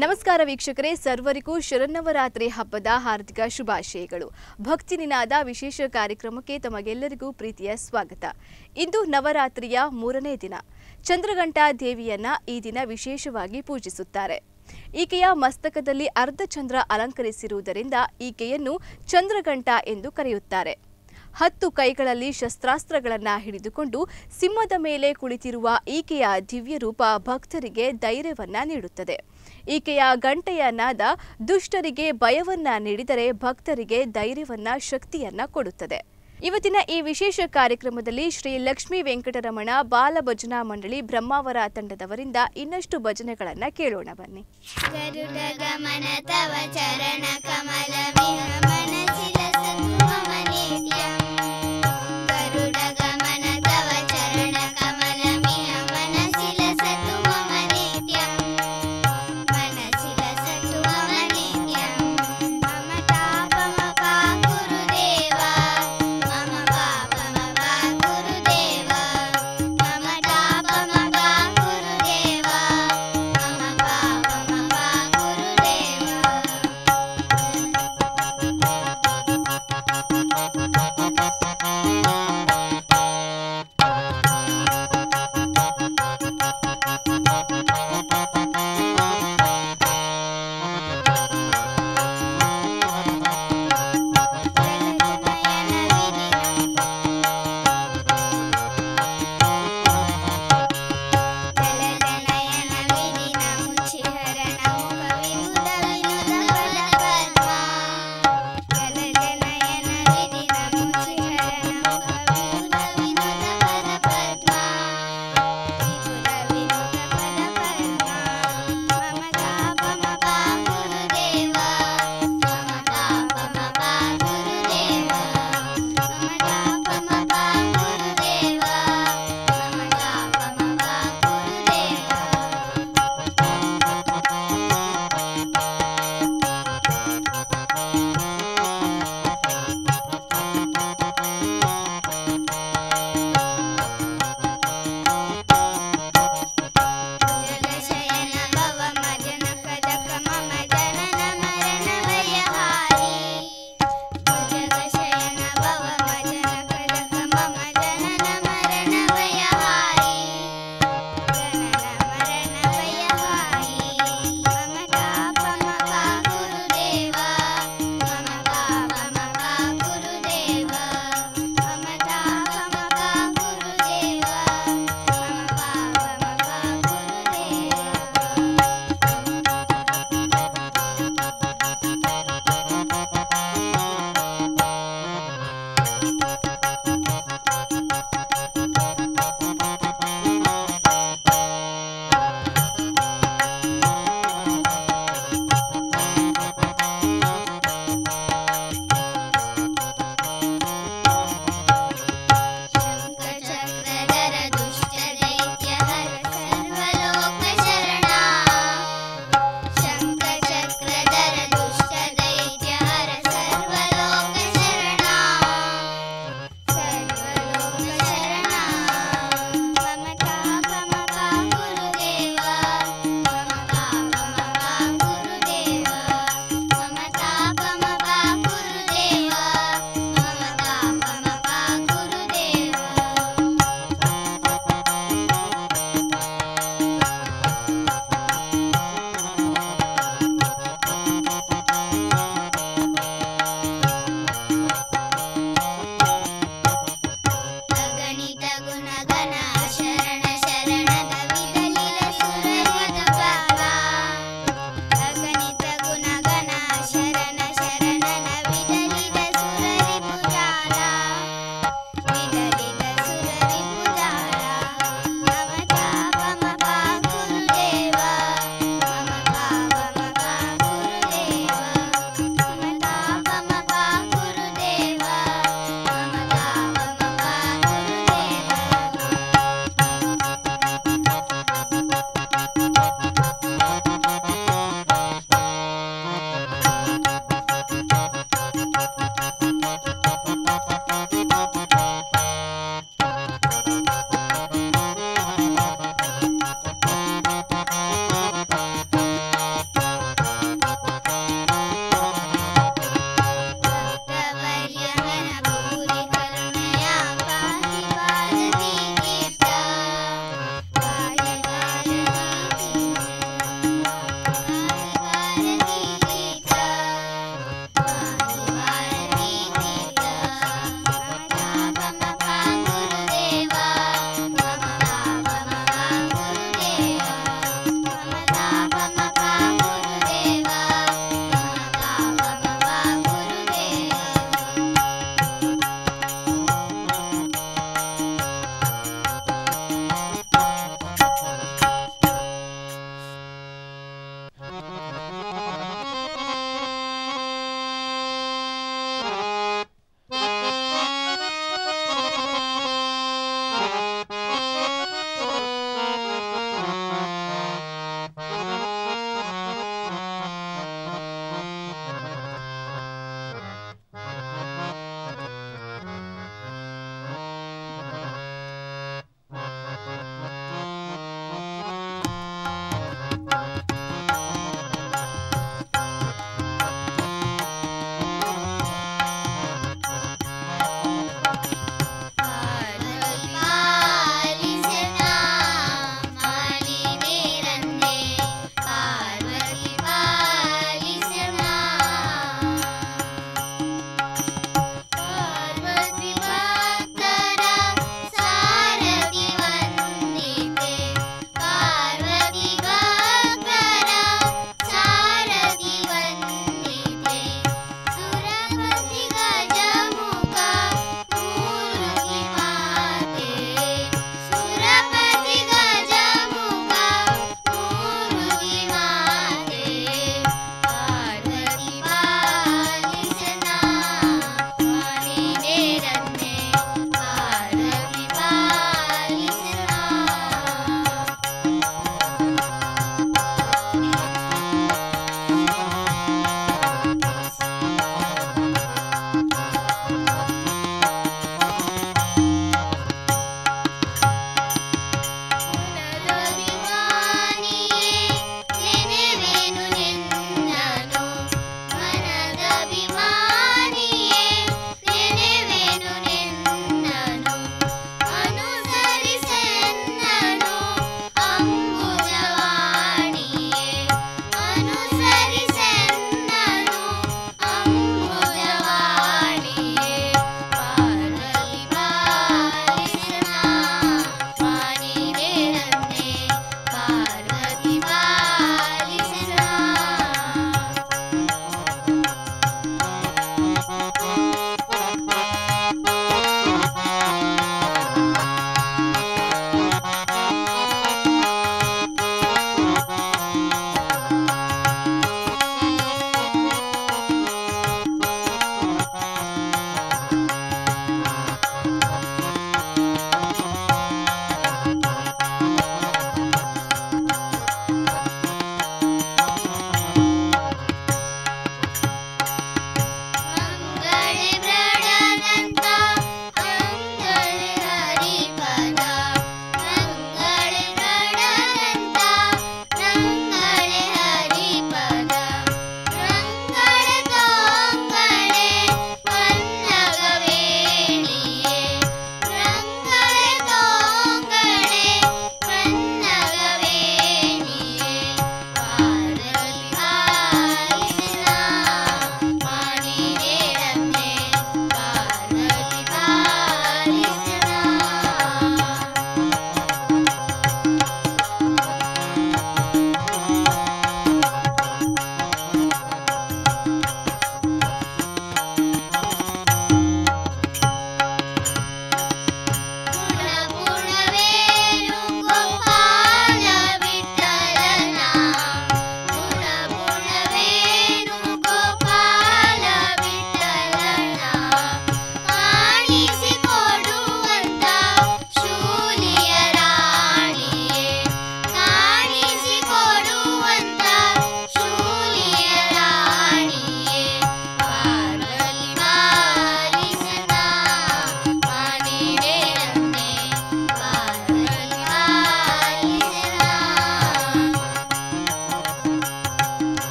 ನಮಸ್ಕಾರ ವೀಕ್ಷಕರೇ, ಸರ್ವರಿಗೂ ಶರನ್ನವರಾತ್ರಿ ಹಬ್ಬದ ಹಾರ್ದಿಕ ಶುಭಾಶಯಗಳು. ಭಕ್ತಿ ನಿನಾದ ವಿಶೇಷ ಕಾರ್ಯಕ್ರಮಕ್ಕೆ ತಮಗೆಲ್ಲರಿಗೂ ಪ್ರೀತಿಯ ಸ್ವಾಗತ. ಇಂದು ನವರಾತ್ರಿಯ 3ನೇ ದಿನ. ಚಂದ್ರಘಂಟಾ ದೇವಿಯನ್ನ ಈ ದಿನ ವಿಶೇಷವಾಗಿ ಪೂಜಿಸುತ್ತಾರೆ. ಈಕೆಯ ಮಸ್ತಕದಲ್ಲಿ ಅರ್ಧಚಂದ್ರ ಅಲಂಕರಿಸಿರುವುದರಿಂದ ಈಕೆಯನ್ನು ಚಂದ್ರಘಂಟಾ ಎಂದು ಕರೆಯುತ್ತಾರೆ. 10 ಕೈಗಳಲ್ಲಿ ಶಸ್ತ್ರಾಸ್ತ್ರಗಳನ್ನು ಹಿಡಿದುಕೊಂಡು ಸಿಂಹದ ಮೇಲೆ ಕುಳಿತಿರುವ ಈಕೆಯ ದಿವ್ಯ ರೂಪ ಭಕ್ತರಿಗೆ ಧೈರ್ಯವನ್ನ ನೀಡುತ್ತದೆ. ಈಕೆಯ ಗಂಟೆಯ ನಾದ ದುಷ್ಟರಿಗೆ ಭಯವನ್ನ ನೀಡಿದರೆ ಭಕ್ತರಿಗೆ ಧೈರ್ಯವನ್ನ ಶಕ್ತಿಯನ್ನ ಕೊಡುತ್ತದೆ. ಇವತ್ತಿನ ಈ ವಿಶೇಷ ಕಾರ್ಯಕ್ರಮದಲ್ಲಿ ಶ್ರೀ ಲಕ್ಷ್ಮೀ ವೆಂಕಟರಮಣ ಬಾಲ ಭಜನಾ ಮಂಡಳಿ ಬ್ರಹ್ಮಾವರ ತಂಡದವರಿಂದ ಇನ್ನಷ್ಟು ಭಜನೆಗಳನ್ನ ಕೇಳೋಣ ಬನ್ನಿ.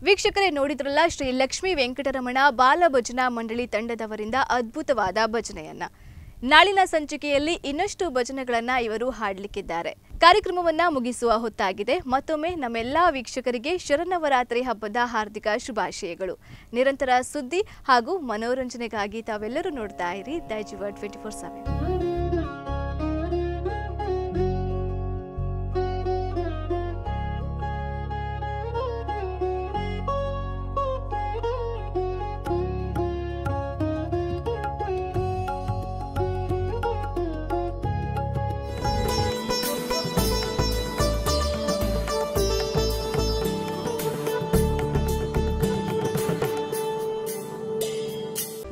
ವೀಕ್ಷಕರೇ, ನೋಡಿದ್ರಲ್ಲ ಶ್ರೀ ಲಕ್ಷ್ಮೀ ವೆಂಕಟರಮಣ ಬಾಲ ಭಜನಾ ಮಂಡಳಿ ತಂಡದವರಿಂದ ಅದ್ಭುತವಾದ ಭಜನೆಯನ್ನ. ನಾಳಿನ ಸಂಚಿಕೆಯಲ್ಲಿ ಇನ್ನಷ್ಟು ಭಜನೆಗಳನ್ನ ಇವರು ಹಾಡಲಿಕ್ಕಿದ್ದಾರೆ. ಕಾರ್ಯಕ್ರಮವನ್ನ ಮುಗಿಸುವ ಹೊತ್ತಾಗಿದೆ. ಮತ್ತೊಮ್ಮೆ ನಮ್ಮೆಲ್ಲಾ ವೀಕ್ಷಕರಿಗೆ ಶರನ್ನವರಾತ್ರಿ ಹಬ್ಬದ ಹಾರ್ದಿಕ ಶುಭಾಶಯಗಳು. ನಿರಂತರ ಸುದ್ದಿ ಹಾಗೂ ಮನೋರಂಜನೆಗಾಗಿ ತಾವೆಲ್ಲರೂ ನೋಡ್ತಾ ಇರಿ ದೈಜಿವರ್ಡ್ 24/7.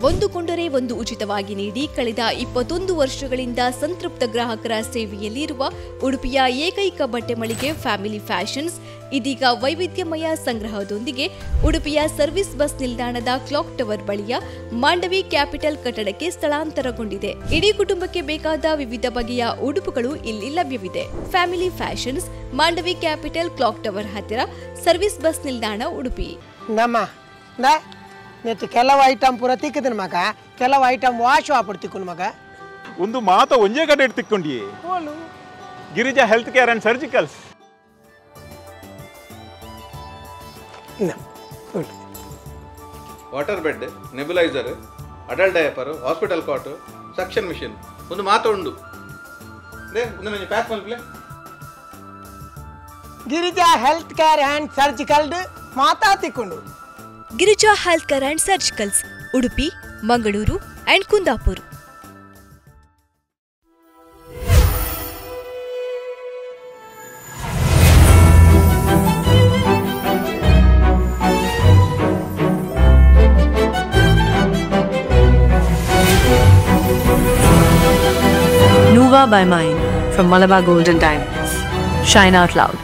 ಒಂದು ಕೊಂಡರೆ ಒಂದು ಉಚಿತವಾಗಿ ನೀಡಿ ಕಳೆದ 21 ವರ್ಷಗಳಿಂದ ಸಂತೃಪ್ತ ಗ್ರಾಹಕರ ಸೇವೆಯಲ್ಲಿರುವ ಉಡುಪಿಯ ಏಕೈಕ ಬಟ್ಟೆ ಮಳಿಗೆ ಫ್ಯಾಮಿಲಿ ಫ್ಯಾಷನ್ಸ್ ಇದೀಗ ವೈವಿಧ್ಯಮಯ ಸಂಗ್ರಹದೊಂದಿಗೆ ಉಡುಪಿಯ ಸರ್ವಿಸ್ ಬಸ್ ನಿಲ್ದಾಣದ ಕ್ಲಾಕ್ ಟವರ್ ಬಳಿಯ ಮಾಂಡವಿ ಕ್ಯಾಪಿಟಲ್ ಕಟ್ಟಡಕ್ಕೆ ಸ್ಥಳಾಂತರಗೊಂಡಿದೆ. ಇಡೀ ಕುಟುಂಬಕ್ಕೆ ಬೇಕಾದ ವಿವಿಧ ಬಗೆಯ ಉಡುಪುಗಳು ಇಲ್ಲಿ ಲಭ್ಯವಿದೆ. Family fashions, Mandavi capital, clock tower ಹತ್ತಿರ, ಸರ್ವಿಸ್ ಬಸ್ ನಿಲ್ದಾಣ, ಉಡುಪಿ. ನೆತ್ತು ಕೆಲವು ಐಟಮ್ ಪೂರ ತಿಕ್ಕದನ ಮಗ, ಕೆಲವು ಐಟಮ್ ವಾಶ್ ವಾಪಡ್ ತಿಕ್ಕೊಂಡು ಮಗ. ಒಂದು ಮಾತ ಒಂಜೇ ಕಡೆ ತಿಕ್ಕೊಂಡಿ Girija health care and surgicals. Water bed, nebuliser, adult diaper, hospital cot, suction machine ಒಂದು ಮಾತ ಉಂಡು. ಪ್ಯಾಕ್ ಮಲ್ಪಲೆ Girija health care and surgical ಮಾತಾ ತಿಕ್ಕೊಂಡು. Girija health care and surgicals, Udupi, Mangaluru and Kundapura. Nuva by Mine from Malabar Gold and Diamonds. Shine out loud.